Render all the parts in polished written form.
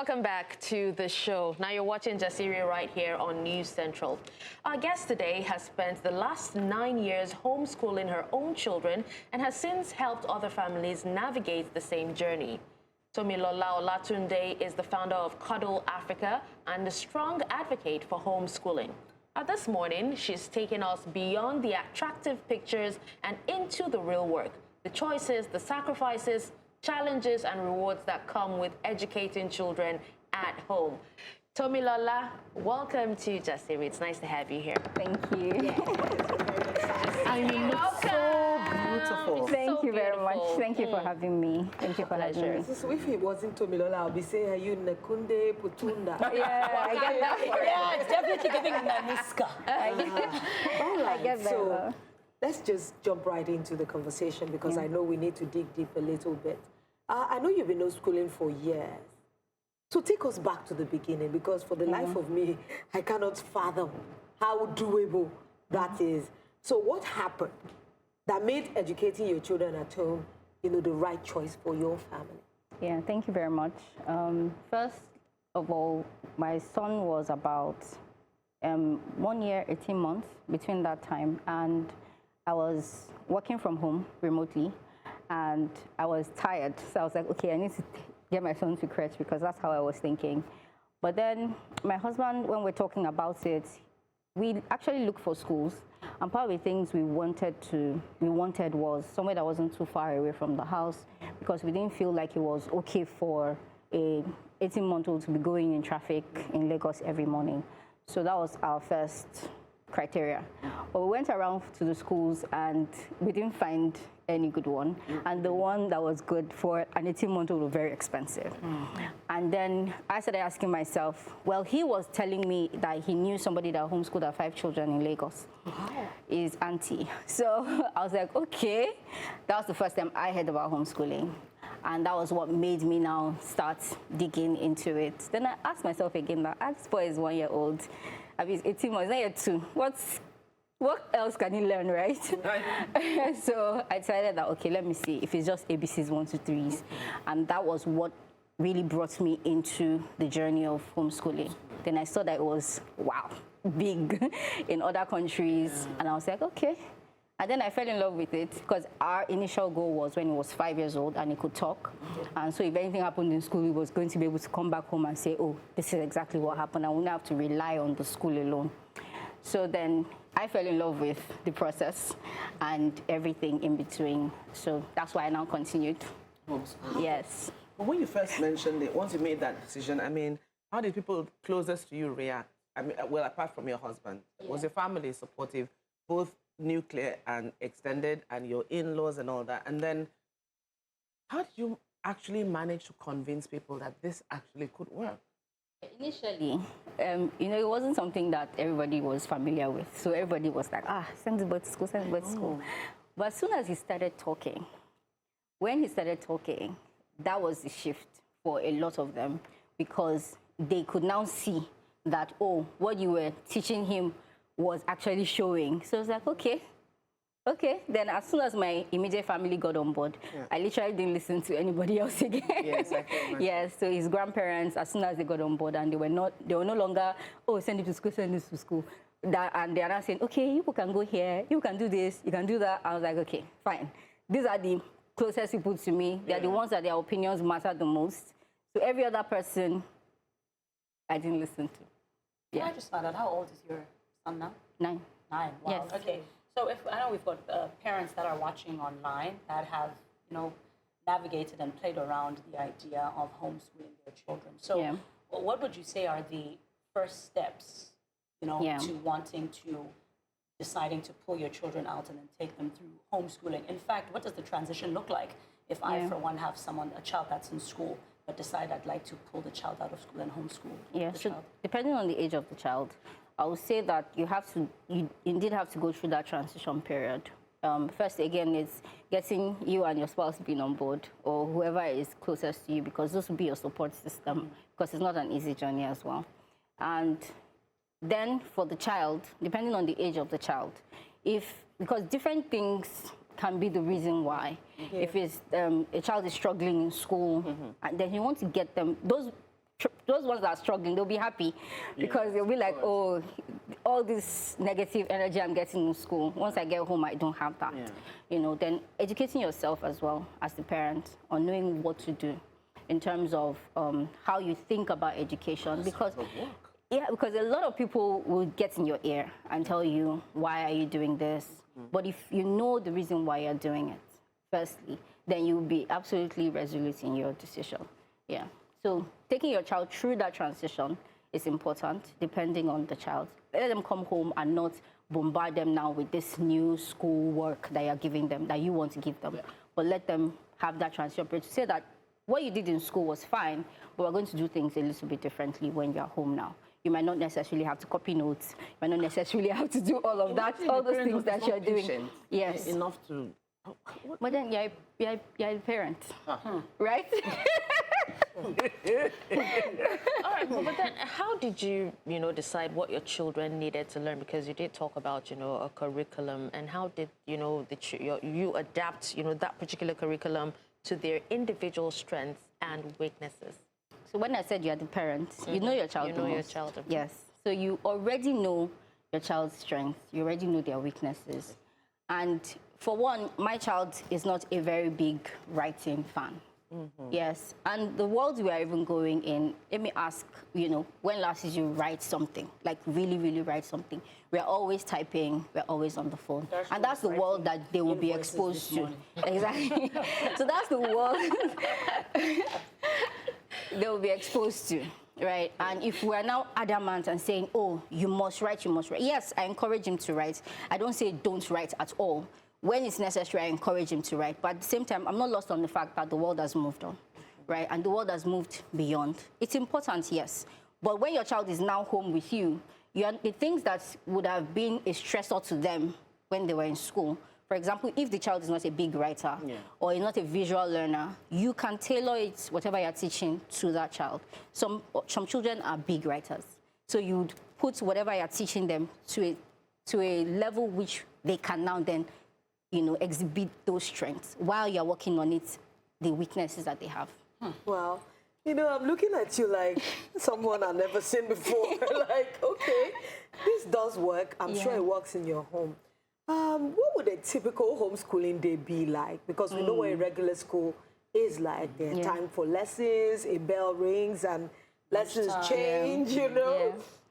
Welcome back to the show. Now you're watching Jasiri right here on News Central. Our guest today has spent the last 9 years homeschooling her own children and has since helped other families navigate the same journey. Tomilola Olatunde is the founder of Cuddle Africa and a strong advocate for homeschooling. This morning, she's taken us beyond the attractive pictures and into the real work, the choices, the sacrifices, challenges and rewards that come with educating children at home. Tomilola, welcome to Jasiri. It's nice to have you here. Thank you. I mean, so beautiful. Thank you very much. beautiful. Thank you for having me. Thank you for having me. So if it wasn't Tomilola, I'll be saying, are you Nekunde Putunda? Yeah, I get that. Yeah, it's definitely giving Nanuska. All right, I get that. so let's just jump right into the conversation because I know we need to dig deep a little bit. I know you've been homeschooling for years. So take us back to the beginning because for the life of me, I cannot fathom how doable that is. So what happened that made educating your children at home, the right choice for your family? Yeah, thank you very much. First of all, my son was about 1 year, 18 months between that time, and I was working from home remotely, and I was tired. So I was like, okay, I need to get my son to crèche because that's how I was thinking. But then my husband, when we're talking about it, we actually looked for schools, and part of the things we wanted was somewhere that wasn't too far away from the house because we didn't feel like it was okay for a 18-month-old to be going in traffic in Lagos every morning. So that was our first criteria. But we went around to the schools and we didn't find any good one. And the one that was good for an 18-month-old was very expensive. And then I started asking myself, well, he was telling me that he knew somebody that homeschooled her 5 children in Lagos. His auntie. So I was like, okay. That was the first time I heard about homeschooling. And that was what made me now start digging into it. Then I asked myself again, that this boy is 1 year old. I mean, 18 months, not yet 2. What else can he learn, right? So I decided that, okay, let me see if it's just ABCs 1 to 3s. And that was what really brought me into the journey of homeschooling. Then I saw that it was, wow, big in other countries. And I was like, okay. And then I fell in love with it because our initial goal was when he was 5 years old and he could talk. And so if anything happened in school, he was going to be able to come back home and say, oh, this is exactly what happened. I wouldn't have to rely on the school alone. So then I fell in love with the process and everything in between. So that's why I now continued. Yes. But when you first mentioned it, once you made that decision, I mean, how did people closest to you react? I mean, well, apart from your husband, was your family supportive, both nuclear and extended, and your in-laws and all that? And then how did you actually manage to convince people that this actually could work? Initially, it wasn't something that everybody was familiar with. So everybody was like, send the boy to school, send the boy to school. But as soon as he started talking, when he started talking, that was the shift for a lot of them because they could now see that, oh, what you were teaching him was actually showing. So I was like, okay. Then as soon as my immediate family got on board, I literally didn't listen to anybody else again. Yes, I can imagine. Yes, so his grandparents, as soon as they got on board, and they were no longer, oh, send him to school, send him to school. And they are now saying, okay, you can go here, you can do this, you can do that. I was like, okay, fine. These are the closest people to me. They are the ones that their opinions matter the most. So every other person, I didn't listen to. Can I just find out, how old is your son now? 9. 9, wow. Yes. Okay, so if I know we've got parents that are watching online that have, navigated and played around the idea of homeschooling their children. So what would you say are the first steps, to wanting to deciding to pull your children out and then take them through homeschooling? In fact, what does the transition look like if I, for one, have a child that's in school, but decide I'd like to pull the child out of school and homeschool the child? Depending on the age of the child, I would say that you indeed have to go through that transition period. First, again, it's getting you and your spouse being on board, or whoever is closest to you, because this will be your support system, because it's not an easy journey as well. And then for the child, depending on the age of the child, because different things can be the reason why. If it's a child is struggling in school, and then you want to get them, those those ones that are struggling, they'll be happy because they'll be like, oh, all this negative energy I'm getting in school, once I get home, I don't have that. You know, then educating yourself as well as the parent on knowing what to do in terms of how you think about education. Because a lot of people will get in your ear and tell you, why are you doing this? But if you know the reason why you're doing it, firstly, then you'll be absolutely resolute in your decision. Yeah. So taking your child through that transition is important, depending on the child. Let them come home and not bombard them now with this new school work that you're giving them, that you want to give them. But let them have that transition period to say that what you did in school was fine, but we're going to do things a little bit differently when you're home now. You might not necessarily have to copy notes. You might not necessarily have to do all of that, all those things that you're doing. Yes. Enough to... But then you're a parent, right? All right, but then how did you, decide what your children needed to learn? Because you did talk about, a curriculum, and how did, you adapt, that particular curriculum to their individual strengths and weaknesses? So when I said you're the parent, you know your child. You know your child. Yes. So you already know your child's strengths. You already know their weaknesses. And for one, my child is not a very big writing fan. Yes. And the world we are even going in, let me ask, when last did you write something? Like really, really write something? We're always typing, we're always on the phone. And that's the world that they will be exposed to. Exactly. So that's the world they will be exposed to. Right, and if we're now adamant and saying, oh, you must write, yes, I encourage him to write. I don't say don't write at all. When it's necessary, I encourage him to write. But at the same time, I'm not lost on the fact that the world has moved on, right? And the world has moved beyond. It's important, yes. But when your child is now home with you, the things that would have been a stressor to them when they were in school, for example, if the child is not a big writer or is not a visual learner, you can tailor it, whatever you're teaching, to that child. Some children are big writers. So you'd put whatever you're teaching them to a level which they can now then, exhibit those strengths while you're working on it, the weaknesses that they have. Wow. I'm looking at you like someone I've never seen before. Like, okay, this does work. I'm sure it works in your home. What would a typical homeschooling day be like? Because we know what a regular school is like. There's time for lessons, a bell rings, and lessons change,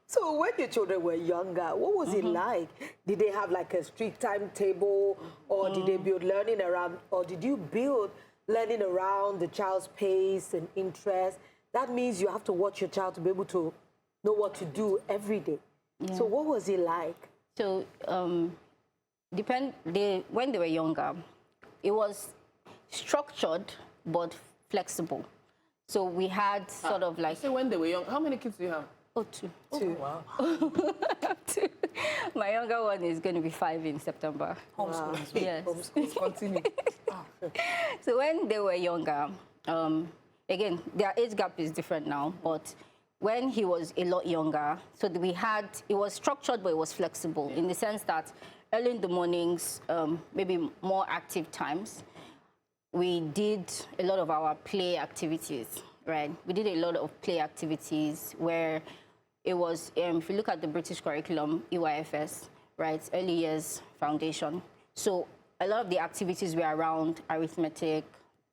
So when your children were younger, what was it like? Did they have like a strict timetable, or did they build learning around, or did you build learning around the child's pace and interest? That means you have to watch your child to be able to know what to do every day. So what was it like? So, when they were younger, it was structured but flexible. So we had sort of like... So when they were young, how many kids do you have? Oh, two. Two. Wow. Two. My younger one is going to be 5 in September. Homeschooling. Yes. Homeschooling. Continue. So when they were younger, again, their age gap is different now, but when he was a lot younger, so it was structured, but it was flexible in the sense that early in the mornings, maybe more active times, we did a lot of our play activities, right? We did a lot of play activities where it was, if you look at the British curriculum, EYFS, right, early years foundation. So a lot of the activities were around arithmetic,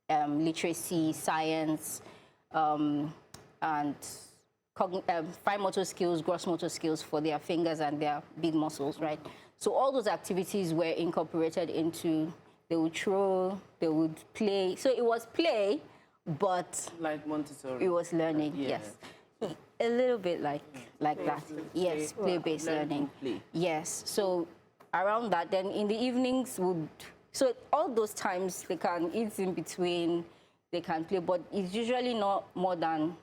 literacy, science, and fine motor skills, gross motor skills for their fingers and their big muscles, right? So all those activities were incorporated into, they would throw, they would play. So it was play, but like Montessori. It was learning, yes. A little bit like that. Yes, play-based learning. Play. Yes, so around that, then in the evenings so all those times they can eat in between, they can play, but it's usually not more than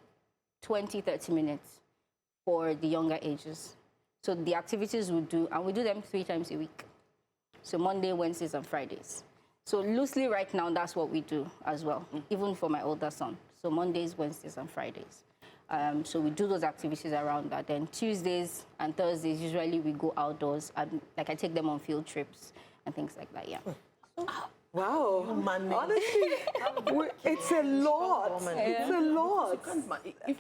20, 30 minutes for the younger ages. So the activities we do, and we do them 3 times a week. So Monday, Wednesdays, and Fridays. So loosely right now, that's what we do as well, even for my older son. So Mondays, Wednesdays, and Fridays. So we do those activities around that. Then Tuesdays and Thursdays, usually we go outdoors. And, like I take them on field trips and things like that, Wow. Money. Honestly, it's a lot. It's a lot.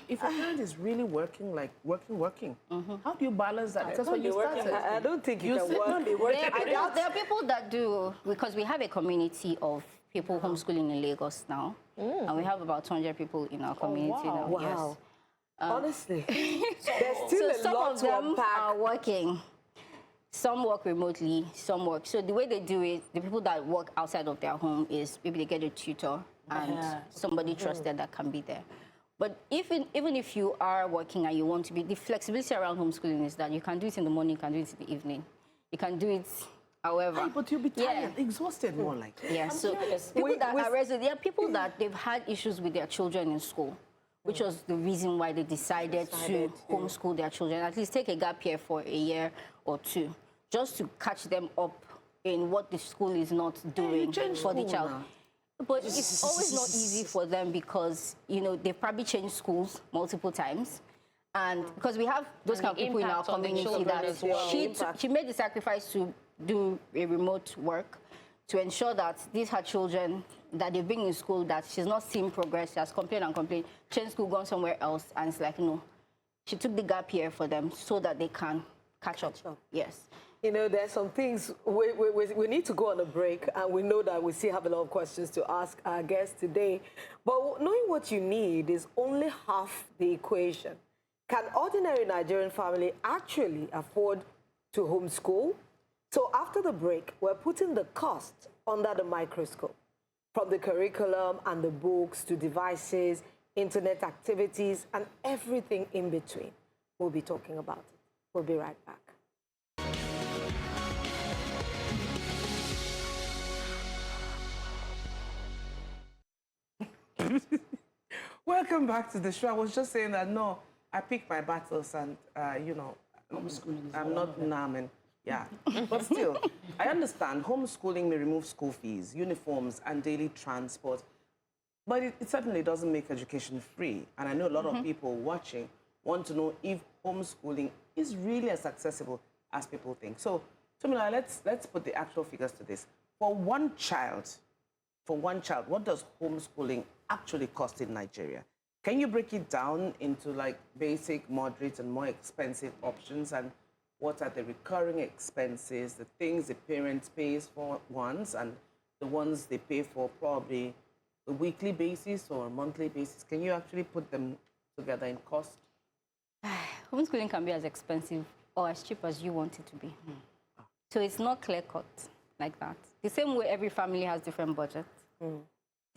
If a parent is really working, like working, how do you balance that? That's what you Working. started. I don't think you can sit work. not be working. There are people that do, because we have a community of people homeschooling in Lagos now, and we have about 200 people in our community now. Wow. Yes. Honestly, there's still a some lot of to them unpack. are working. Some work remotely, some work. So the way they do it, the people that work outside of their home is maybe they get a tutor and somebody trusted that can be there. But even if you are working and you want to be, the flexibility around homeschooling is that you can do it in the morning, you can do it in the evening. You can do it however. Hey, but you'll be tired, exhausted more like. Yeah, so people that are resident, there are people that they've had issues with their children in school, which was the reason why they decided to homeschool their children, at least take a gap year for a year or two, just to catch them up in what the school is not doing for the child. Now. But it's always not easy for them because, you know, they've probably changed schools multiple times. And because we have those kind of people in our community that she made the sacrifice to do a remote work to ensure that these her children that they've been in school, that she's not seeing progress, she has complained and complained, changed school, gone somewhere else, and it's like, no. She took the gap year for them so that they can catch up. Yes. You know, there's some things, we need to go on a break, and we know that we still have a lot of questions to ask our guests today. But knowing what you need is only half the equation. Can ordinary Nigerian family actually afford to homeschool? So after the break, we're putting the cost under the microscope, from the curriculum and the books to devices, internet activities, and everything in between. We'll be talking about it. We'll be right back. Welcome back to the show. I was just saying that, no, I pick my battles and, you know, I'm not Namen. Yeah, but still, I understand homeschooling may remove school fees, uniforms, and daily transport, but it certainly doesn't make education free. And I know a lot of people watching want to know if homeschooling is really as accessible as people think. So, Tomilola, let's put the actual figures to this. For one child, what does homeschooling actually cost in Nigeria? Can you break it down into like basic, moderate, and more expensive options? And what are the recurring expenses, the things the parents pay for once, and the ones they pay for probably a weekly basis or a monthly basis? Can you actually put them together in cost? Homeschooling can be as expensive or as cheap as you want it to be. So it's not clear-cut like that. The same way every family has different budgets.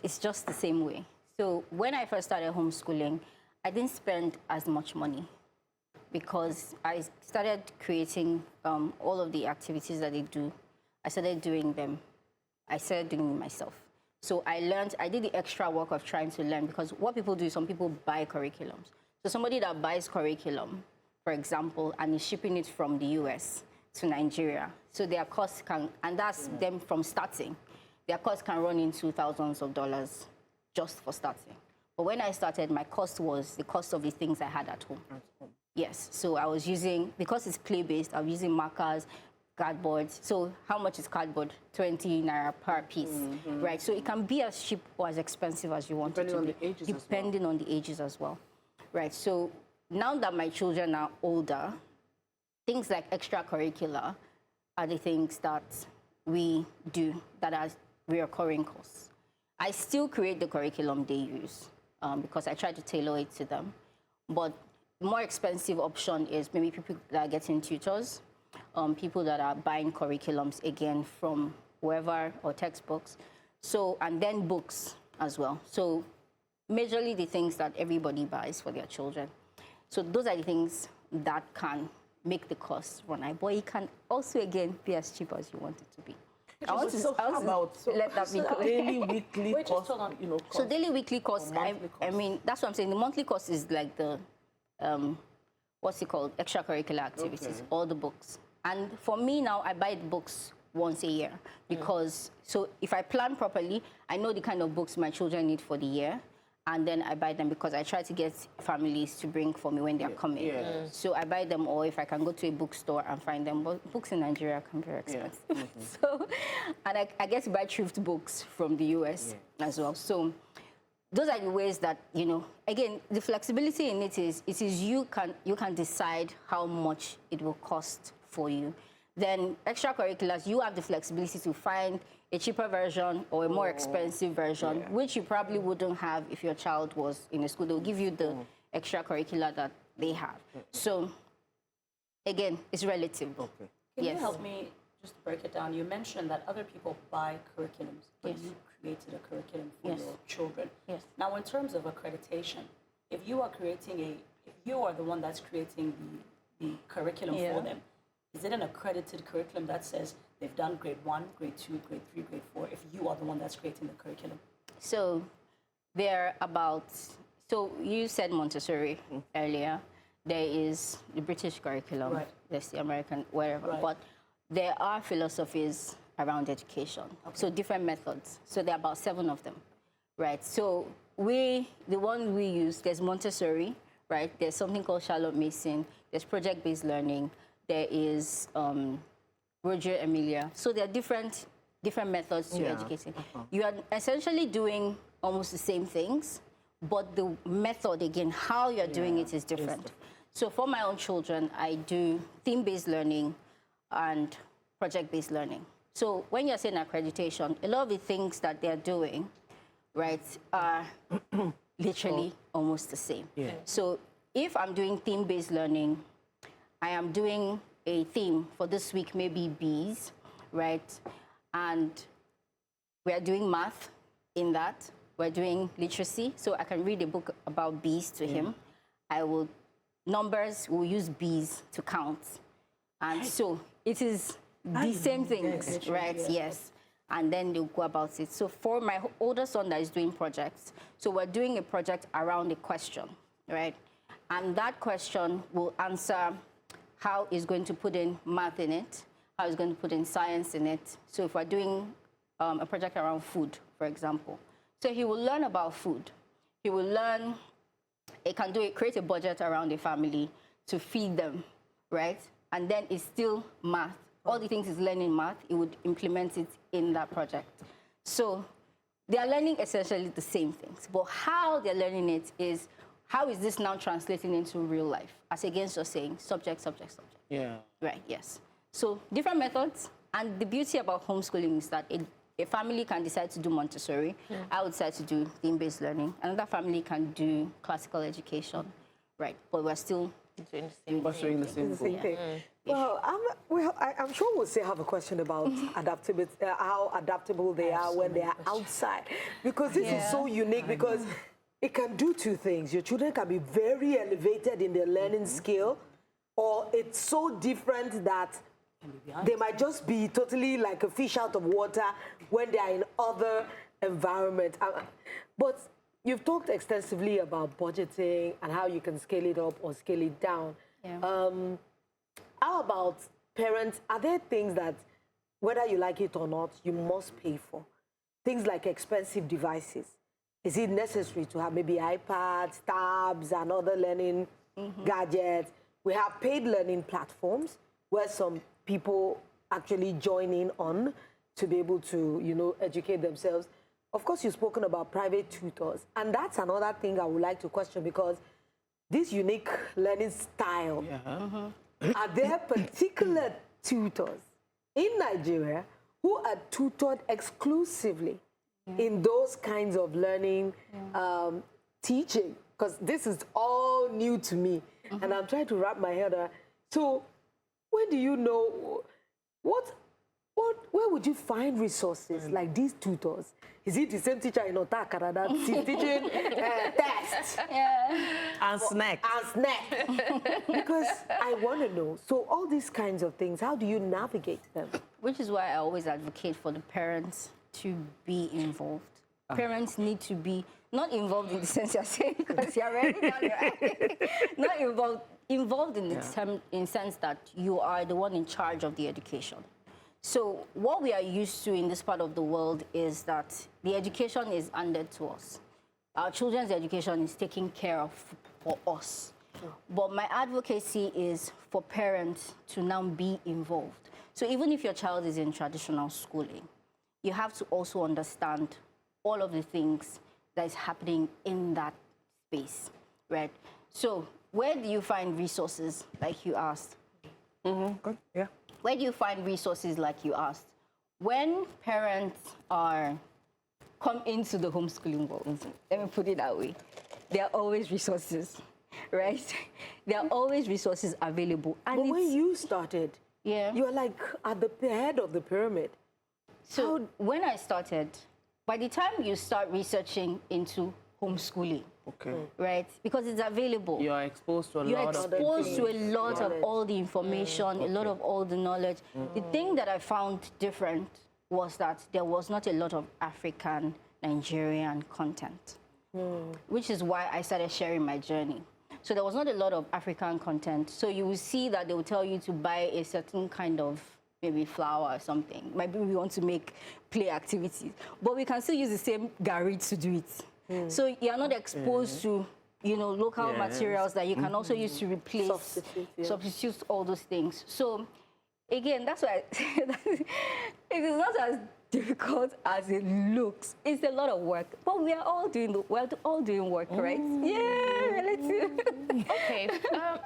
It's just the same way. So when I first started homeschooling, I didn't spend as much money because I started creating all of the activities that they do. I started doing them. I started doing them myself. So I did the extra work of trying to learn, because what people do is some people buy curriculums. So somebody that buys curriculum, for example, and is shipping it from the US to Nigeria, so their costs can, and that's them from starting, their costs can run into thousands of dollars just for starting. But when I started, my cost was the cost of the things I had at home. Yes, so I was using, because it's play-based, I was using markers, cardboard. So how much is cardboard? 20 naira per piece, right? So it can be as cheap or as expensive as you want it to be. Depending on the ages as well. Right, so now that my children are older, things like extracurricular are the things that we do that are recurring costs. I still create the curriculum they use because I try to tailor it to them. But the more expensive option is maybe people that are getting tutors, people that are buying curriculums, again, from whoever, or textbooks. So, and then books as well. So majorly the things that everybody buys for their children. So those are the things that can make the cost run high. But it can also, again, be as cheap as you want it to be. I want to let that be clear. Daily, weekly cost, you know, cost. So daily, weekly cost, I mean, that's what I'm saying. The monthly cost is like the, what's it called? Extracurricular activities, all the books. And for me now, I buy the books once a year because, so if I plan properly, I know the kind of books my children need for the year. and then I buy them because I try to get families to bring for me when they're coming. So I buy them, or if I can go to a bookstore and find them. But books in Nigeria can be very expensive. So, and I get to buy thrift books from the US as well. So those are the ways that, again, the flexibility in it is you can decide how much it will cost for you. Then extracurriculars, you have the flexibility to find a cheaper version or a more expensive version, which you probably wouldn't have if your child was in a school. They'll give you the extracurricular that they have. So, again, it's relative. Okay. Can you help me just break it down? You mentioned that other people buy curriculums, but you created a curriculum for your children. Yes. Now, in terms of accreditation, if you are the one that's creating the curriculum for them, is it an accredited curriculum that says they've done grade 1, grade 2, grade 3, grade 4, if you are the one that's creating the curriculum? So so you said Montessori earlier. There is the British curriculum, there's the American, wherever. But there are philosophies around education. So different methods. So there are about 7 of them, right? So the one we use, there's Montessori, right? There's something called Charlotte Mason. There's project-based learning. There is Roger Emilia. So there are different methods to educating. You are essentially doing almost the same things, but the method, again, how you're doing it is different. So for my own children, I do theme-based learning and project-based learning. So when you're saying accreditation, a lot of the things that they're doing, right, are literally almost the same. So if I'm doing theme-based learning, I am doing a theme for this week, maybe bees, right? And we're doing math in that. We're doing literacy. So I can read a book about bees to him. We'll use bees to count. And so it is the same things, right? Yes. And then they'll go about it. So for my older son that is doing projects, so we're doing a project around a question, right? And that question will answer how he's going to put in math in it, how he's going to put in science in it. So if we're doing a project around food, for example, so he will learn about food. He will learn, create a budget around a family to feed them, right? And then it's still math. All the things he's learning math, he would implement it in that project. So they are learning essentially the same things, but how they're learning it is, how is this now translating into real life? As against just saying subject, subject, subject. Yeah. Right, yes. So different methods, and the beauty about homeschooling is that a family can decide to do Montessori. I would decide to do theme-based learning. Another family can do classical education, right? But we're still doing the same thing. Well, I'm sure we'll still have a question about adaptability, how adaptable they are when they are outside. Because this is so unique because it can do 2 things. Your children can be very elevated in their learning skill, or it's so different that they might just be totally like a fish out of water when they are in other environments. But you've talked extensively about budgeting and how you can scale it up or scale it down. How about parents? Are there things that, whether you like it or not, you must pay for? Things like expensive devices. Is it necessary to have maybe iPads, tabs, and other learning gadgets? We have paid learning platforms where some people actually join in on to be able to, educate themselves. Of course, you've spoken about private tutors. And that's another thing I would like to question, because this unique learning style, are there particular tutors in Nigeria who are tutored exclusively in those kinds of learning, teaching? Because this is all new to me, and I'm trying to wrap my head around. So when do you know, where would you find resources like these tutors? Is it the same teacher in Otakara that's teaching tests? And snacks. And snacks. Because I want to know. So all these kinds of things, how do you navigate them? Which is why I always advocate for the parents to be involved. Parents need to be, not involved in the sense you're saying, because you're already done it. Not involved in the sense that you are the one in charge of the education. So what we are used to in this part of the world is that the education is handed to us. our children's education is taken care of for us. But my advocacy is for parents to now be involved. So even if your child is in traditional schooling, you have to also understand all of the things that is happening in that space, right? So where do you find resources, like you asked? Good. Yeah. Where do you find resources, like you asked? When parents come into the homeschooling world, let me put it that way, there are always resources, right? There are always resources available. And But when you started, yeah, you are like at the head of the pyramid. so when I started, by the time you start researching into homeschooling, Okay. right? Because it's available. You are exposed to a You're lot of exposed to a things. lot of all the information, a lot of all the knowledge. The thing that I found different was that there was not a lot of African, Nigerian content, which is why I started sharing my journey. So there was not a lot of African content. So you will see that they will tell you to buy a certain kind of maybe flour or something. Maybe we want to make play activities, but we can still use the same garri to do it. So you're not exposed to, local materials that you can also use to replace, substitute all those things. So again, that's why I say that it is not as difficult as it looks. It's a lot of work, but we're all doing work, right? Yeah, relative. Okay.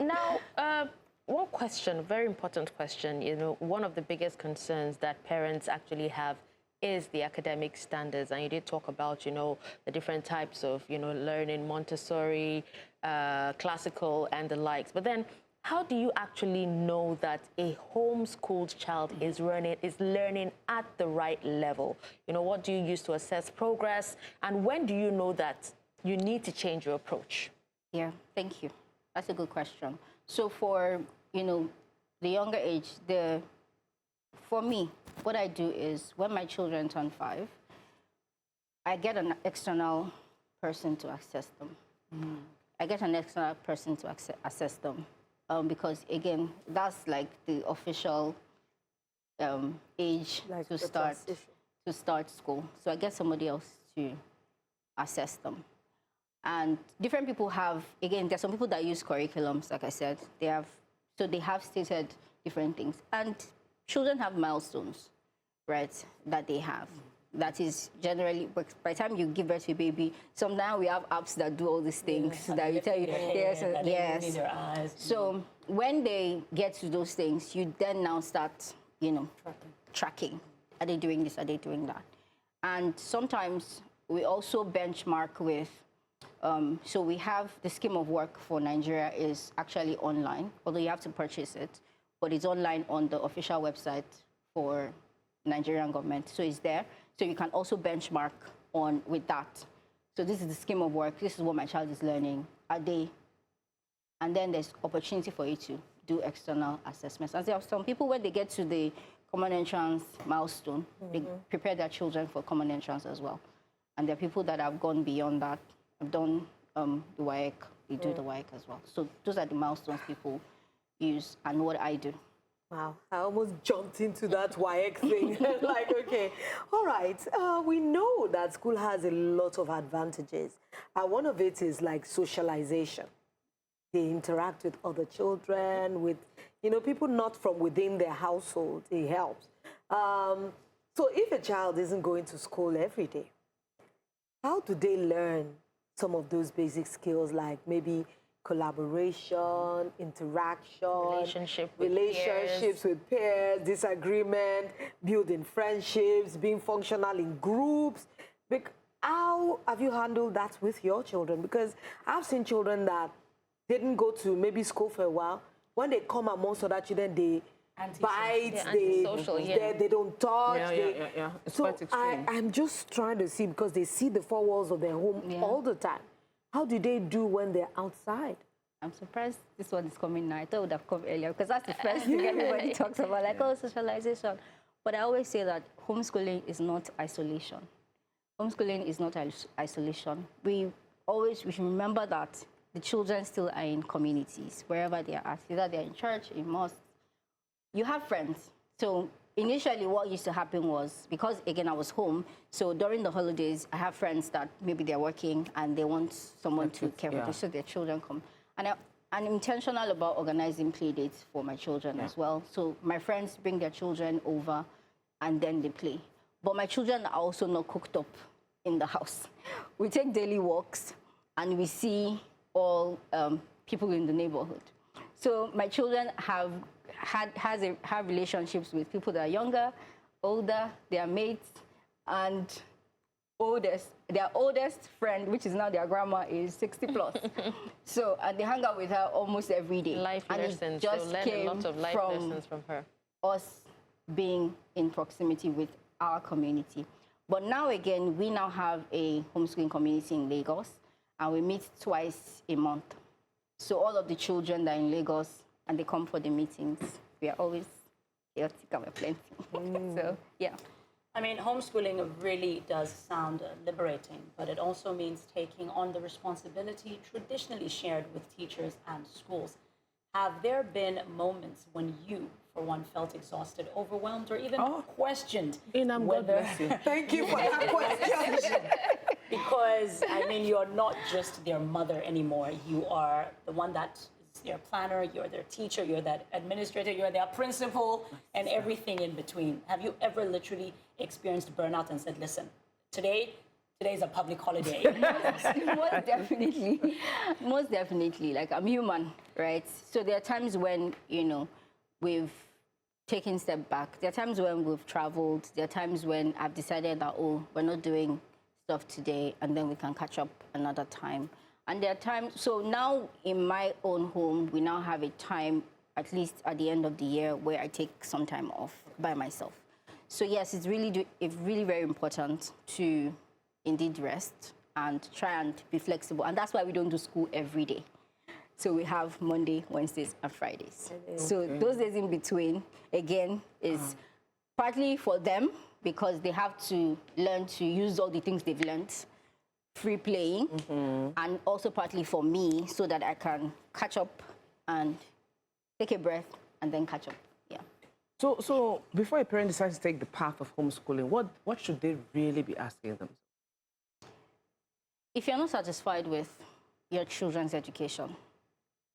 Now, one question, very important question. One of the biggest concerns that parents actually have is the academic standards. And you did talk about, the different types of, learning, Montessori, classical, and the likes. But then, how do you actually know that a homeschooled child is learning at the right level? What do you use to assess progress? And when do you know that you need to change your approach? Yeah, thank you. That's a good question. So for, the younger age, for me, what I do is when my children turn 5, I get an external person to assess them. I get an external person to assess them because, again, that's like the official age Like to the start school. So I get somebody else to assess them. And different people have, again, there's some people that use curriculums, like I said. They have stated different things. And children have milestones, right, that they have. That is generally, by the time you give birth to a baby, sometimes we have apps that do all these things that we tell you, yes. So when they get to those things, you then now start, tracking. Are they doing this? Are they doing that? And sometimes we also benchmark with, so we have the scheme of work for Nigeria is actually online, although you have to purchase it, but it's online on the official website for Nigerian government. So it's there. So you can also benchmark with that. So this is the scheme of work. This is what my child is learning. Are they? And then there's opportunity for you to do external assessments. And there are some people, when they get to the common entrance milestone, they prepare their children for common entrance as well. And there are people that have gone beyond that. I've done the WAEC. They do the WAEC as well. So those are the milestones people use and what I do. Wow, I almost jumped into that YX thing. Like, okay, all right. We know that school has a lot of advantages. One of it is like socialization. They interact with other children, with, people not from within their household. It helps. So if a child isn't going to school every day, how do they learn some of those basic skills like maybe collaboration, interaction, relationships with peers, disagreement, building friendships, being functional in groups? How have you handled that with your children? Because I've seen children that didn't go to maybe school for a while. When they come amongst other children, they bite, they don't talk. It's so quite extreme. I'm just trying to see, because they see the four walls of their home all the time. How do they do when they're outside? I'm surprised this one is coming now. I thought it would have come earlier because that's the first thing everybody talks about, like, oh, socialization. But I always say that homeschooling is not isolation. Homeschooling is not isolation. We should remember that the children still are in communities, wherever they are at. Either they're in church, in mosque. You have friends. So initially what used to happen was, because again I was home, so during the holidays I have friends that maybe they're working and they want someone to care for them, so their children come. And I'm intentional about organizing play dates for my children as well. So my friends bring their children over and then they play. But my children are also not cooked up in the house. We take daily walks and we see all people in the neighborhood. So my children have relationships with people that are younger, older, their mates, and their oldest friend, which is now their grandma, is 60 plus. So, and they hang out with her almost every day. Life lessons. Just so learn a lot of life lessons from her. Us being in proximity with our community. But now again, we now have a homeschooling community in Lagos, and we meet twice a month. So all of the children that are in Lagos, and they come for the meetings. We are always chaotic and we're plenty. So, yeah. I mean, homeschooling really does sound liberating, but it also means taking on the responsibility traditionally shared with teachers and schools. Have there been moments when you, for one, felt exhausted, overwhelmed, or even questioned whether... Thank you for that question. Because, I mean, you're not just their mother anymore. You are the one that is their planner, you're their teacher, you're their administrator, you're their principal, and everything in between. Have you ever literally experienced burnout and said, listen, today's a public holiday? Most definitely. Most definitely. Like, I'm human, right? So there are times when, you know, we've taken a step back. There are times when we've traveled. There are times when I've decided that, oh, we're not doing stuff today, and then we can catch up another time. And there are times, so now in my own home, we now have a time, at least at the end of the year, where I take some time off by myself. So yes, it's really very important to indeed rest and try and be flexible. And that's why we don't do school every day. So we have Monday, Wednesdays, and Fridays. So those days in between, again, is partly for them, because they have to learn to use all the things they've learned, free playing, and also partly for me, so that I can catch up and take a breath and then catch up. Yeah. So before a parent decides to take the path of homeschooling, what should they really be asking them? If you're not satisfied with your children's education,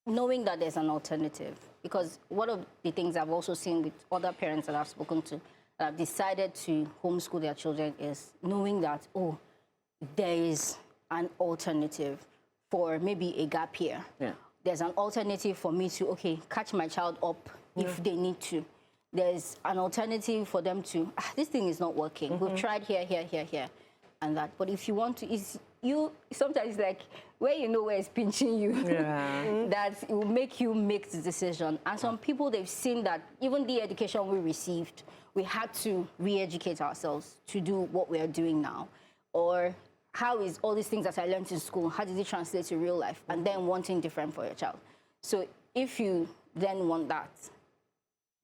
knowing that there's an alternative, because one of the things I've also seen with other parents that I've spoken to that have decided to homeschool their children is knowing that, oh, there is an alternative for maybe a gap year. Yeah. There's an alternative for me to, okay, catch my child up if they need to. There's an alternative for them to, this thing is not working. We've tried here, and that. But if you want to, sometimes like where you know where it's pinching you, that it will make you make the decision. And some people, they've seen that even the education we received, we had to re-educate ourselves to do what we are doing now. Or how is all these things that I learned in school, how does it translate to real life? And then wanting different for your child. So if you then want that,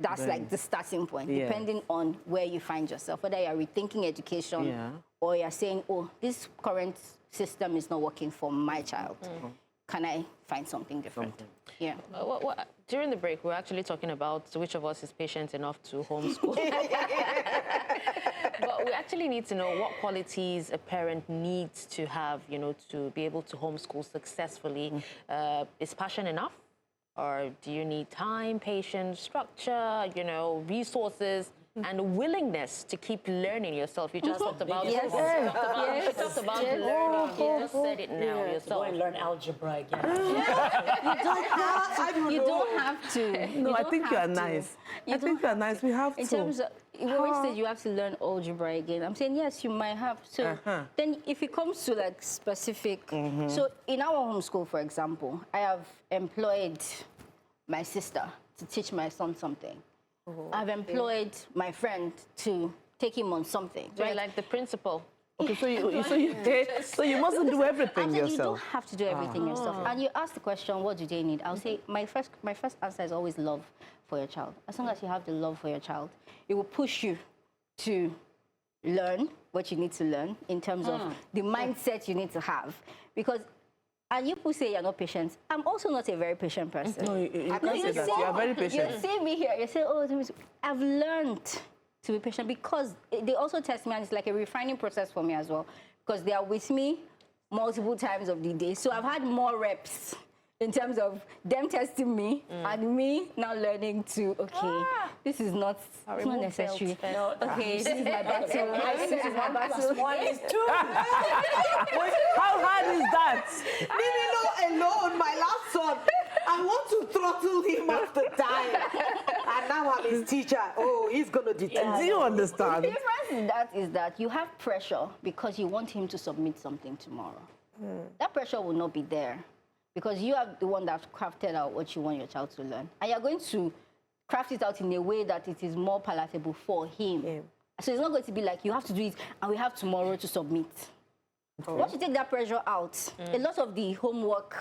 that's like the starting point, depending on where you find yourself, whether you're rethinking education or you're saying, oh, this current system is not working for my child. Can I find something different? Yeah. During the break, we're actually talking about which of us is patient enough to homeschool. But we actually need to know what qualities a parent needs to have, you know, to be able to homeschool successfully. Is passion enough? Or do you need time, patience, structure, you know, resources, and willingness to keep learning yourself? You just talked about learning. You just said it now yourself. Go and learn algebra again. You don't have to. No, I think you are nice. I think you are nice. We have to. In terms of, when we said you have to learn algebra again, I'm saying, yes, you might have. So then if it comes to like specific, so in our homeschool, for example, I have employed my sister to teach my son something. I've employed my friend to take him on something. So you're like the principal. Okay, so you mustn't do everything yourself. You don't have to do everything yourself. And you ask the question, what do they need? I'll say my first answer is always love for your child. As long as you have the love for your child, it will push you to learn what you need to learn in terms of the mindset you need to have. Because, and you could say you're not patient. I'm also not a very patient person. No, you can't say that. You are very patient. You see me here, you say, oh, I've learned to be patient, because they also test me, and it's like a refining process for me as well, because they are with me multiple times of the day. So I've had more reps in terms of them testing me and me now learning to, okay, this is not, it's not necessary. No, okay, this is my battle. This is my battle. One is two. How hard is that? Leave me alone, my last son. I want to throttle him after time. And now I'm his teacher. Oh, he's going to detect. Do you understand? The difference is that you have pressure because you want him to submit something tomorrow. That pressure will not be there because you are the one that crafted out what you want your child to learn. And you're going to craft it out in a way that it is more palatable for him. Yeah. So it's not going to be like, you have to do it and we have tomorrow to submit. Once you take that pressure out, a lot of the homework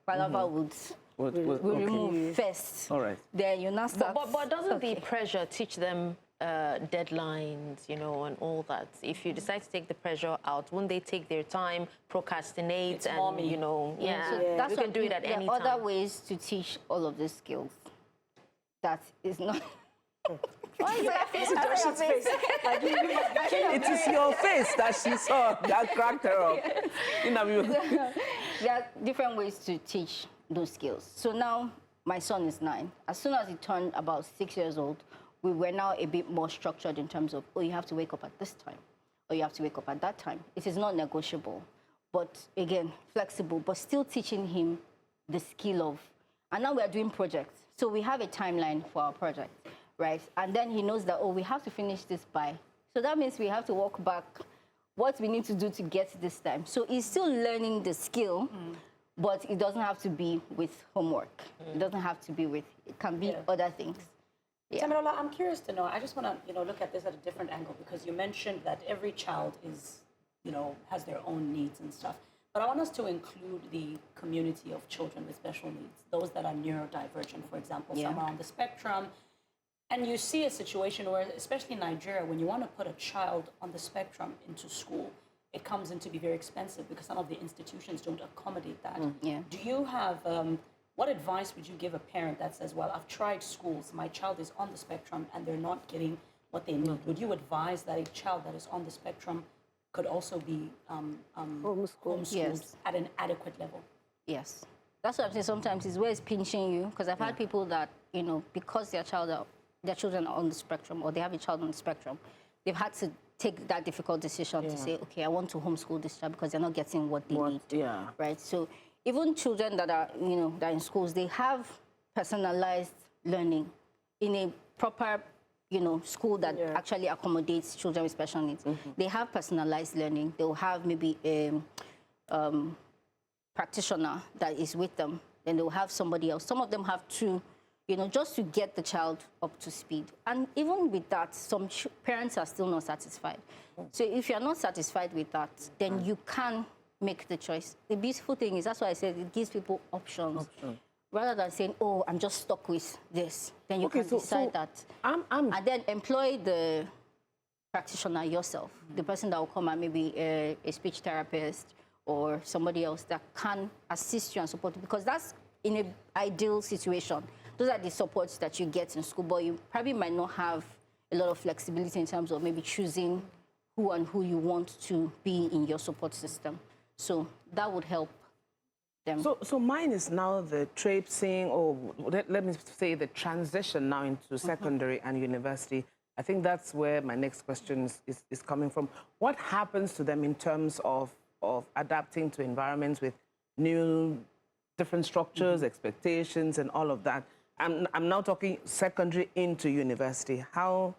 palaver will remove first. All right. Then you now start. But doesn't the pressure teach them deadlines, you know, and all that? If you decide to take the pressure out, won't they take their time, procrastinate, it's and mommy. you know, That's you can do it at any There are time. other ways to teach all of these skills. That is not. Why are you laughing? It is your face that she saw that cracked her up. There are different ways to teach those skills. So now my son is 9. As soon as he turned about 6 years old, we were now a bit more structured in terms of, oh, you have to wake up at this time, or you have to wake up at that time. It is not negotiable, but again, flexible, but still teaching him the skill of, and now we are doing projects. So we have a timeline for our project, right? And then he knows that, oh, we have to finish this by. So that means we have to walk back what we need to do to get this time. So he's still learning the skill, but it doesn't have to be with homework. It doesn't have to be with, it can be other things. Yeah. Tomilola, I'm curious to know, I just want to, look at this at a different angle, because you mentioned that every child is, has their own needs and stuff. But I want us to include the community of children with special needs, those that are neurodivergent, for example, some are on the spectrum. And you see a situation where, especially in Nigeria, when you want to put a child on the spectrum into school, it comes in to be very expensive because some of the institutions don't accommodate that. Do you have, what advice would you give a parent that says, well, I've tried schools, my child is on the spectrum and they're not getting what they need? Would you advise that a child that is on the spectrum could also be homeschooled at an adequate level? Yes. That's what I'm saying. Sometimes it's where it's pinching you, because I've had people that, because their children are on the spectrum, or they have a child on the spectrum, they've had to take that difficult decision to say, okay, I want to homeschool this child because they're not getting what they need. Yeah. Right? So even children that are, that are in schools, they have personalized learning in a proper, school that actually accommodates children with special needs. They have personalized learning. They'll have maybe a practitioner that is with them. Then they'll have somebody else. Some of them have two, just to get the child up to speed. And even with that, some parents are still not satisfied. So if you're not satisfied with that, then you can make the choice. The beautiful thing is, that's why I said it gives people options. Rather than saying, oh, I'm just stuck with this. Then you can decide that. And then employ the practitioner yourself, the person that will come and maybe a speech therapist or somebody else that can assist you and support you, because that's in an ideal situation. Those are the supports that you get in school, but you probably might not have a lot of flexibility in terms of maybe choosing who you want to be in your support system. So that would help them. So mine is now the traipsing, or let me say the transition now into secondary and university. I think that's where my next question is coming from. What happens to them in terms of adapting to environments with new, different structures, expectations, and all of that? I'm now talking secondary into university. How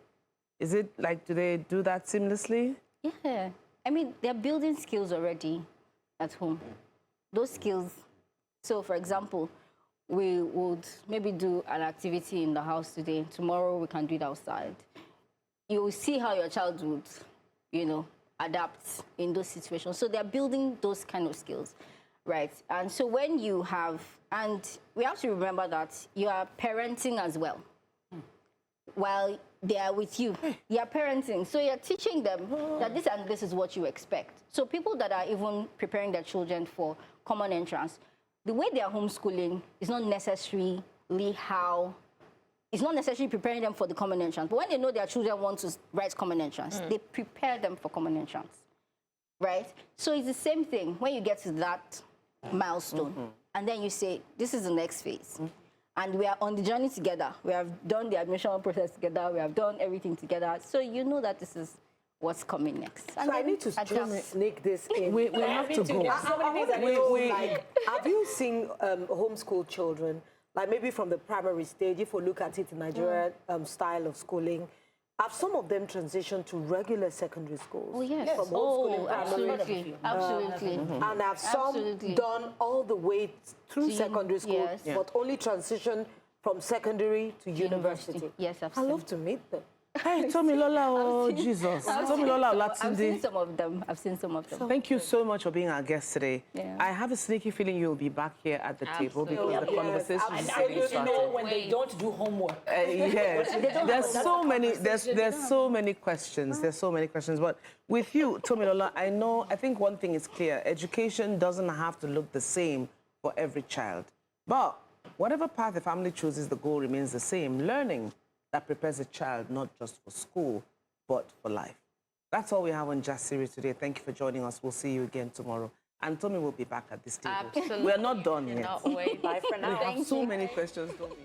is it like? Do they do that seamlessly? Yeah, I mean, they're building skills already at home. Those skills. So, for example, we would maybe do an activity in the house today. Tomorrow we can do it outside. You will see how your child would, adapt in those situations. So they're building those kind of skills, right? And so when you have, and we have to remember that you are parenting as well. While they are with you, you are parenting. So you're teaching them that this and this is what you expect. So people that are even preparing their children for common entrance, the way they are homeschooling is not necessarily how it's not necessarily preparing them for the common entrance, but when they know their children want to write common entrance, they prepare them for common entrance, right? So it's the same thing when you get to that milestone, and then you say, this is the next phase. And we are on the journey together. We have done the admission process together. We have done everything together. So you know that this is what's coming next. And so I need to just sneak this in. We have to go. Have you seen homeschool children, like maybe from the primary stage, if we look at it in Nigerian style of schooling, have some of them transitioned to regular secondary schools? Oh, yes. From homeschooling absolutely. Absolutely. And have some done all the way through secondary school, but only transitioned from secondary to university? Yes, I love to meet them. Hey, Tomilola, oh, Jesus. Tomilola Olatunde. I've seen some of them. I've seen some of them. Thank you so much for being our guest today. Yeah. I have a sneaky feeling you'll be back here at the table because the conversation is I really need to know started. when they don't do homework. Yes, there's so many questions. There's so many questions. But with you, Tomilola, I think one thing is clear. Education doesn't have to look the same for every child. But whatever path the family chooses, the goal remains the same. Learning that prepares a child not just for school, but for life. That's all we have on Jasiri today. Thank you for joining us. We'll see you again tomorrow. And Tommy will be back at this table. Absolutely. We're not done yet. Not wait. Bye for now. We have so many questions, don't we?